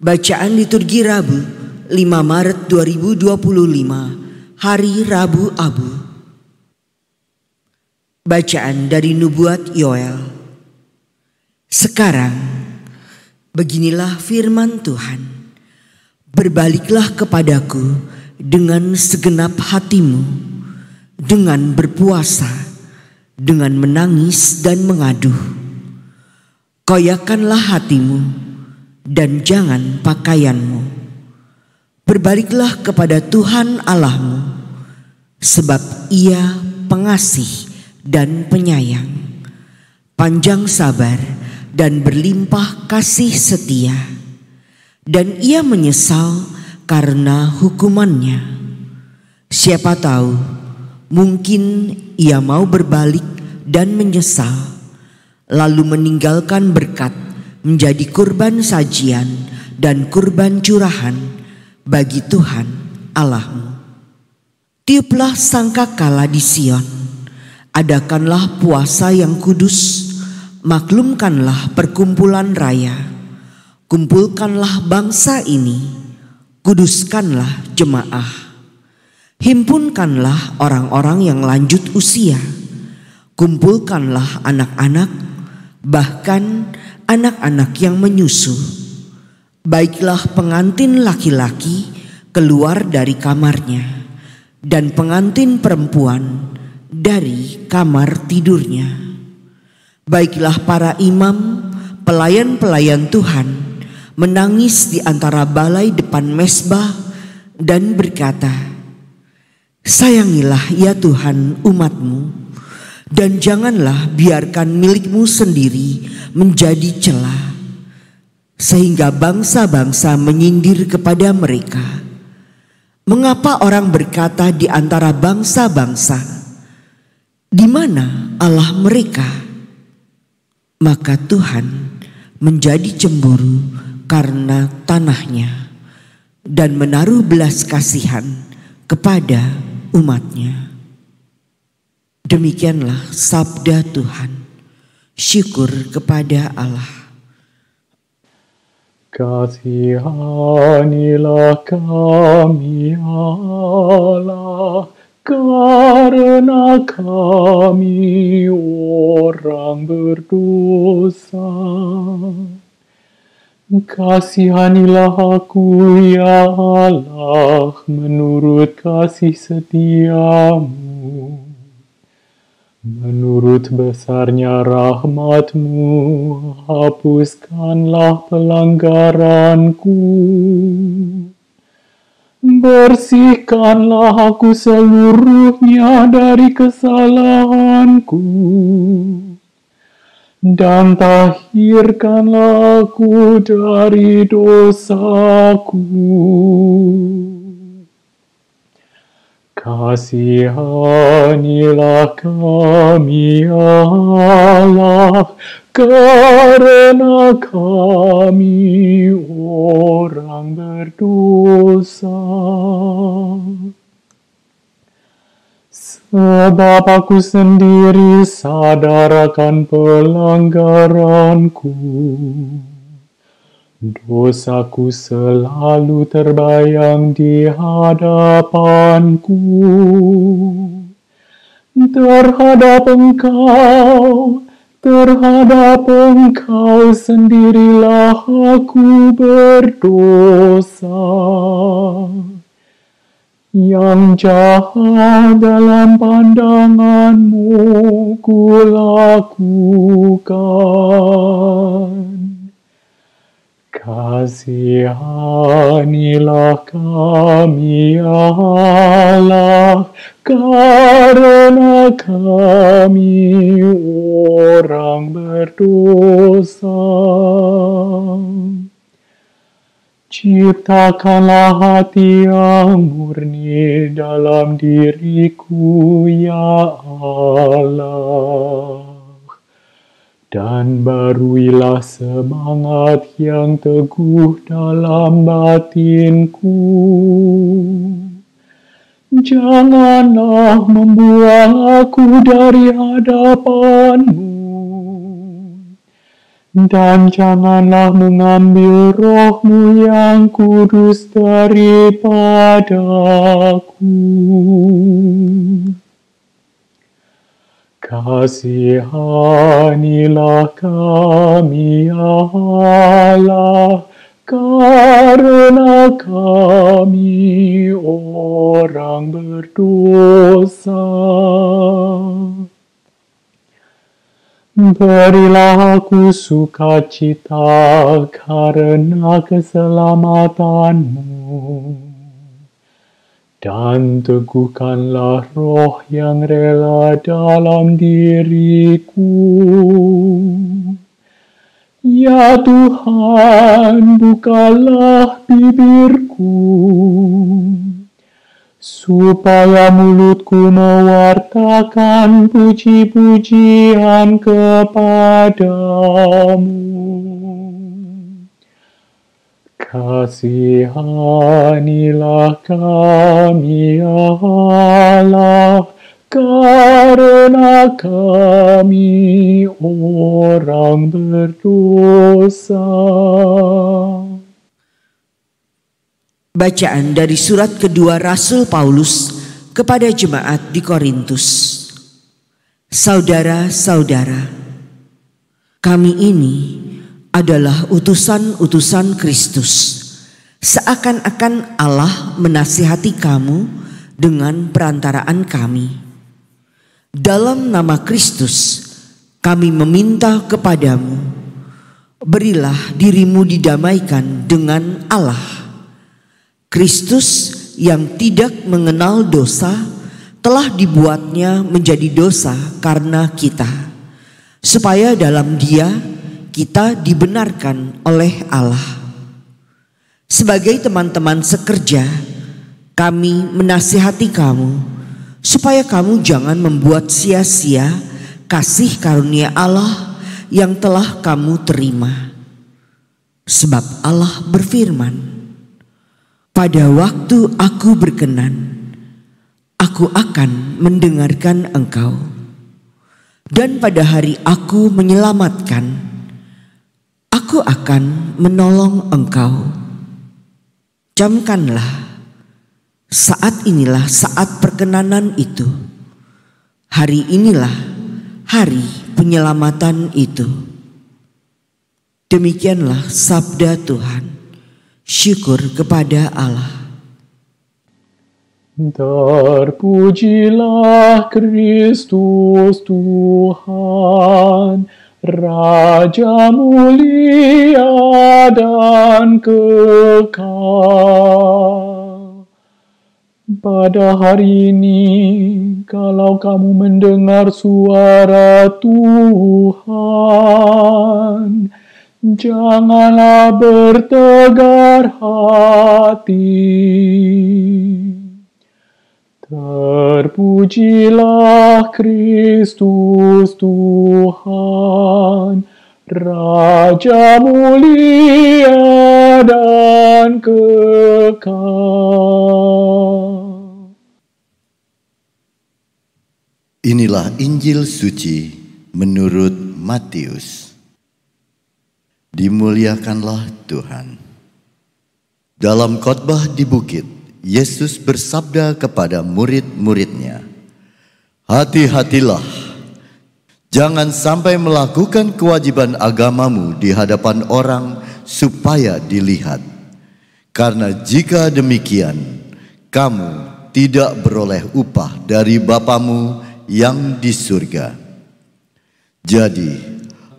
Bacaan liturgi Rabu 5 Maret 2025, Hari Rabu Abu. Bacaan dari Nubuat Yoel. Sekarang, beginilah firman Tuhan. Berbaliklah kepadaku dengan segenap hatimu, dengan berpuasa, dengan menangis dan mengaduh. Koyakanlah hatimu dan jangan pakaianmu. Berbaliklah kepada Tuhan Allahmu, sebab Ia pengasih dan penyayang, panjang sabar dan berlimpah kasih setia, dan Ia menyesal karena hukumannya. Siapa tahu, mungkin Ia mau berbalik dan menyesal, lalu meninggalkan berkat menjadi kurban sajian dan kurban curahan bagi Tuhan Allahmu. Tiuplah sangkakala di Sion, adakanlah puasa yang kudus, maklumkanlah perkumpulan raya, kumpulkanlah bangsa ini, kuduskanlah jemaah, himpunkanlah orang-orang yang lanjut usia, kumpulkanlah anak-anak, bahkan anak-anak yang menyusu. Baiklah pengantin laki-laki keluar dari kamarnya, dan pengantin perempuan dari kamar tidurnya. Baiklah para imam, pelayan-pelayan Tuhan, menangis di antara balai depan mezbah dan berkata, "Sayangilah ya Tuhan umat-Mu, dan janganlah biarkan milikmu sendiri menjadi celah, sehingga bangsa-bangsa menyindir kepada mereka. Mengapa orang berkata di antara bangsa-bangsa, di mana Allah mereka?" Maka Tuhan menjadi cemburu karena tanahnya dan menaruh belas kasihan kepada umatnya. Demikianlah sabda Tuhan. Syukur kepada Allah. Kasihanilah kami Allah, karena kami orang berdosa. Kasihanilah aku ya Allah, menurut kasih setiamu. Menurut besarnya rahmat-Mu, hapuskanlah pelanggaranku. Bersihkanlah aku seluruhnya dari kesalahanku, dan tahirkanlah aku dari dosaku. Kasihanilah kami Allah, karena kami orang berdosa. Sebab aku sendiri sadar akan pelanggaranku. Dosaku selalu terbayang di hadapanku. Terhadap Engkau sendirilah aku berdosa. Yang jahat dalam pandangan-Mu kulakukan. Kasihanilah kami Allah, karena kami orang berdosa. Ciptakanlah hati yang murni dalam diriku ya Allah, dan baruilah semangat yang teguh dalam batinku. Janganlah membuang aku dari hadapan-Mu, Dan janganlah mengambil roh-Mu yang kudus daripadaku. Kasihanilah kami, ya Allah, karena kami orang berdosa. Berilah aku sukacita karena keselamatan-Mu, dan teguhkanlah roh yang rela dalam diriku. Ya Tuhan, bukalah bibirku, supaya mulutku mewartakan puji-pujian kepadamu. Kasihanilah kami, ya Allah, karena kami orang berdosa. Bacaan dari surat kedua Rasul Paulus kepada jemaat di Korintus. Saudara-saudara, kami ini adalah utusan-utusan Kristus, seakan-akan Allah menasihati kamu dengan perantaraan kami. Dalam nama Kristus, kami meminta kepadamu, berilah dirimu didamaikan dengan Allah. Kristus yang tidak mengenal dosa telah dibuatnya menjadi dosa karena kita, supaya dalam Dia kita dibenarkan oleh Allah. Sebagai teman-teman sekerja, kami menasihati kamu supaya kamu jangan membuat sia-sia kasih karunia Allah yang telah kamu terima. Sebab Allah berfirman, pada waktu aku berkenan, aku akan mendengarkan engkau. Dan pada hari aku menyelamatkan, aku akan menolong engkau. Camkanlah, saat inilah saat perkenanan itu. Hari inilah hari penyelamatan itu. Demikianlah sabda Tuhan. Syukur kepada Allah. Terpujilah Kristus Tuhan, Raja mulia dan kekal. Pada hari ini, kalau kamu mendengar suara Tuhan, janganlah bertegar hati. Terpujilah Kristus Tuhan, Raja mulia dan kekal. Inilah Injil suci menurut Matius. Dimuliakanlah Tuhan. Dalam khotbah di bukit, Yesus bersabda kepada murid-muridnya, "Hati-hatilah, jangan sampai melakukan kewajiban agamamu di hadapan orang supaya dilihat. Karena jika demikian, kamu tidak beroleh upah dari Bapamu yang di surga. Jadi,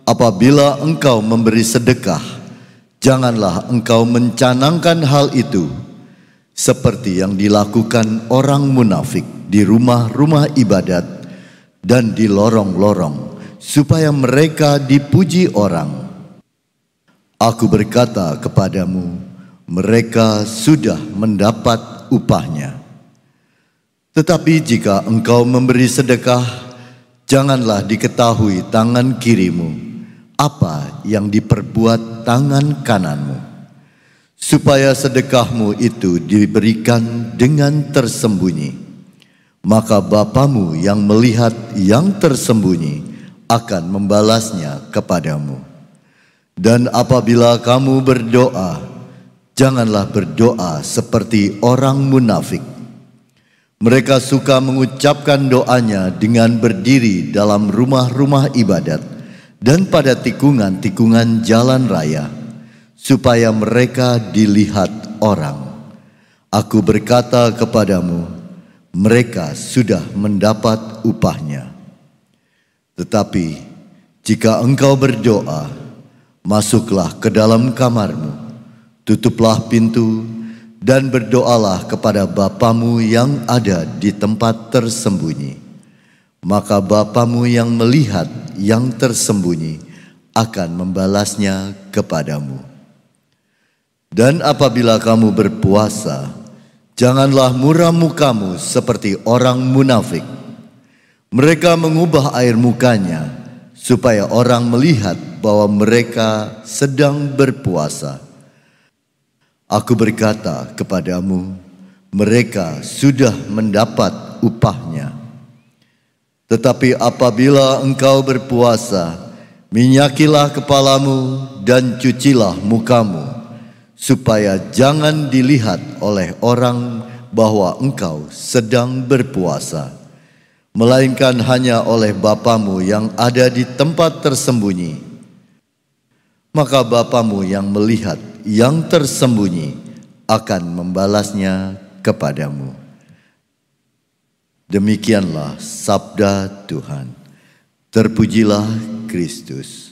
apabila engkau memberi sedekah, janganlah engkau mencanangkan hal itu seperti yang dilakukan orang munafik di rumah-rumah ibadat dan di lorong-lorong, supaya mereka dipuji orang. Aku berkata kepadamu, mereka sudah mendapat upahnya. Tetapi jika engkau memberi sedekah, janganlah diketahui tangan kirimu apa yang diperbuat tangan kananmu, supaya sedekahmu itu diberikan dengan tersembunyi. Maka Bapamu yang melihat yang tersembunyi akan membalasnya kepadamu. Dan apabila kamu berdoa, janganlah berdoa seperti orang munafik. Mereka suka mengucapkan doanya dengan berdiri dalam rumah-rumah ibadat dan pada tikungan-tikungan jalan raya, supaya mereka dilihat orang. Aku berkata kepadamu, mereka sudah mendapat upahnya. Tetapi jika engkau berdoa, masuklah ke dalam kamarmu, tutuplah pintu, dan berdoalah kepada Bapamu yang ada di tempat tersembunyi. Maka Bapamu yang melihat yang tersembunyi akan membalasnya kepadamu. Dan apabila kamu berpuasa, janganlah muram mukamu seperti orang munafik. Mereka mengubah air mukanya supaya orang melihat bahwa mereka sedang berpuasa. Aku berkata kepadamu, mereka sudah mendapat upahnya. Tetapi apabila engkau berpuasa, minyakilah kepalamu dan cucilah mukamu, supaya jangan dilihat oleh orang bahwa engkau sedang berpuasa, melainkan hanya oleh Bapamu yang ada di tempat tersembunyi. Maka Bapamu yang melihat yang tersembunyi akan membalasnya kepadamu. Demikianlah sabda Tuhan. Terpujilah Kristus.